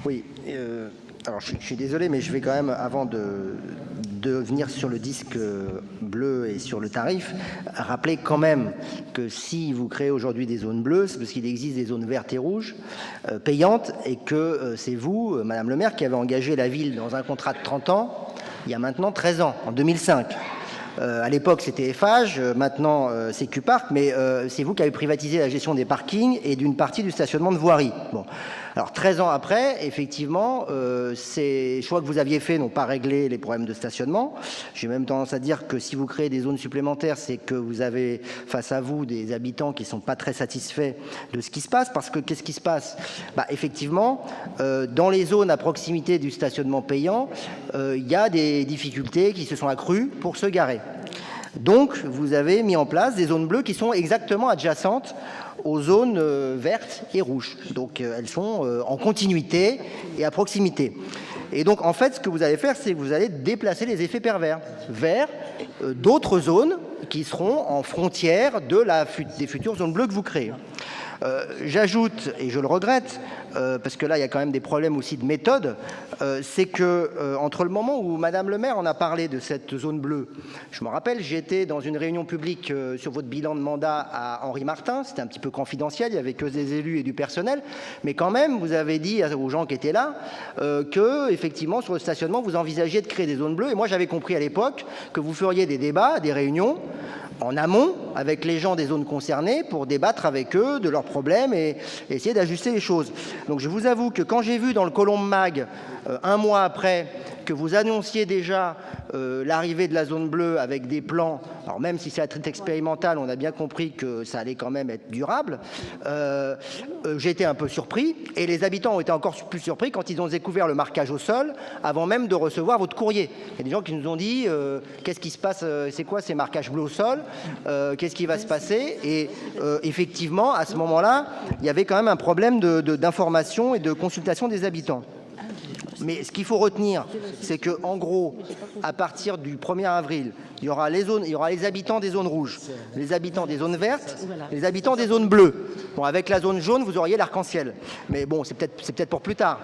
Oui, alors je suis désolé, mais je vais quand même, avant de venir sur le disque bleu et sur le tarif, rappeler quand même que si vous créez aujourd'hui des zones bleues, c'est parce qu'il existe des zones vertes et rouges payantes, et que c'est vous, Madame le maire, qui avez engagé la ville dans un contrat de 30 ans, il y a maintenant 13 ans, en 2005. À l'époque, c'était Eiffage, maintenant c'est Q-Park, mais c'est vous qui avez privatisé la gestion des parkings et d'une partie du stationnement de voirie. Bon. Alors 13 ans après, effectivement, ces choix que vous aviez faits n'ont pas réglé les problèmes de stationnement. J'ai même tendance à dire que si vous créez des zones supplémentaires, c'est que vous avez face à vous des habitants qui ne sont pas très satisfaits de ce qui se passe, parce que qu'est-ce qui se passe? Effectivement, dans les zones à proximité du stationnement payant, il y a des difficultés qui se sont accrues pour se garer. Donc, vous avez mis en place des zones bleues qui sont exactement adjacentes aux zones vertes et rouges. Donc, elles sont en continuité et à proximité. Et donc, en fait, ce que vous allez faire, c'est que vous allez déplacer les effets pervers vers d'autres zones qui seront en frontière des futures zones bleues que vous créez. J'ajoute, et je le regrette, parce que là il y a quand même des problèmes aussi de méthode, c'est que entre le moment où Madame le maire en a parlé de cette zone bleue, je me rappelle, j'étais dans une réunion publique sur votre bilan de mandat à Henri Martin, c'était un petit peu confidentiel, il n'y avait que des élus et du personnel, mais quand même vous avez dit aux gens qui étaient là que effectivement sur le stationnement vous envisagiez de créer des zones bleues, et moi j'avais compris à l'époque que vous feriez des débats, des réunions en amont avec les gens des zones concernées pour débattre avec eux de leurs problèmes et essayer d'ajuster les choses. Donc je vous avoue que quand j'ai vu dans le Colombe Mag, un mois après, que vous annonciez déjà l'arrivée de la zone bleue avec des plans, alors même si c'est à titre expérimental, on a bien compris que ça allait quand même être durable, j'ai été un peu surpris, et les habitants ont été encore plus surpris quand ils ont découvert le marquage au sol avant même de recevoir votre courrier. Il y a des gens qui nous ont dit qu'est-ce qui se passe, c'est quoi ces marquages bleus au sol, qu'est-ce qui va se passer, et effectivement à ce moment-là il y avait quand même un problème d'information et de consultation des habitants. Mais ce qu'il faut retenir, c'est que en gros, à partir du 1er avril, il y aura les habitants des zones rouges, les habitants des zones vertes, les habitants des zones bleues. Bon, avec la zone jaune, vous auriez l'arc-en-ciel. Mais bon, c'est peut-être pour plus tard.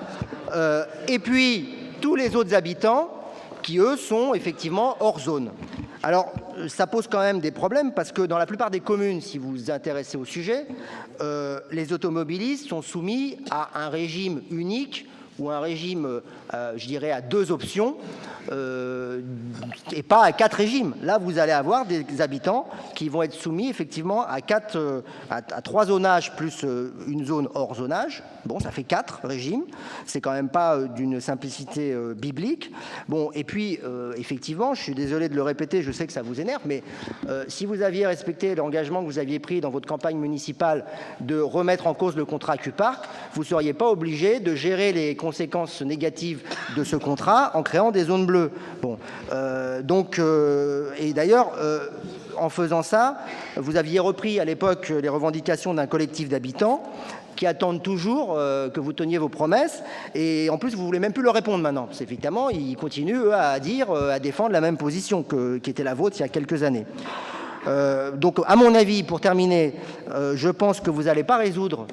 Et puis, tous les autres habitants qui, eux, sont effectivement hors zone. Alors, ça pose quand même des problèmes parce que dans la plupart des communes, si vous vous intéressez au sujet, les automobilistes sont soumis à un régime unique ou un régime, je dirais, à 2 options, et pas à 4 régimes. Là, vous allez avoir des habitants qui vont être soumis effectivement à 3 zonages plus une zone hors zonage. Bon, ça fait 4 régimes. C'est quand même pas d'une simplicité biblique. Bon, et puis, effectivement, je suis désolé de le répéter, je sais que ça vous énerve, mais si vous aviez respecté l'engagement que vous aviez pris dans votre campagne municipale de remettre en cause le contrat Q-Park, vous ne seriez pas obligé de gérer les conséquences négatives de ce contrat en créant des zones bleues. Bon, et d'ailleurs, en faisant ça, vous aviez repris à l'époque les revendications d'un collectif d'habitants qui attendent toujours que vous teniez vos promesses, et en plus vous voulez même plus leur répondre maintenant. Parce qu'effectivement, ils continuent eux, à défendre la même position qui était la vôtre il y a quelques années. Donc, à mon avis, pour terminer, je pense que vous n'allez pas résoudre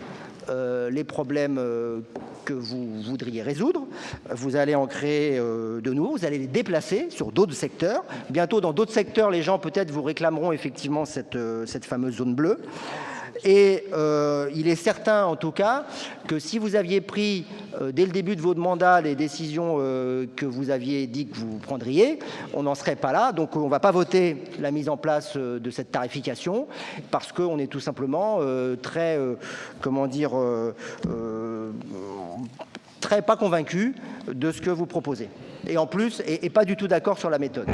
les problèmes que vous voudriez résoudre. Vous allez en créer de nouveaux, vous allez les déplacer sur d'autres secteurs. Bientôt, dans d'autres secteurs, les gens peut-être vous réclameront effectivement cette fameuse zone bleue. Et il est certain, en tout cas, que si vous aviez pris, dès le début de votre mandat, les décisions que vous aviez dit que vous prendriez, on n'en serait pas là. Donc, on ne va pas voter la mise en place de cette tarification, parce qu'on est tout simplement très, très pas convaincu de ce que vous proposez. Et en plus, et pas du tout d'accord sur la méthode.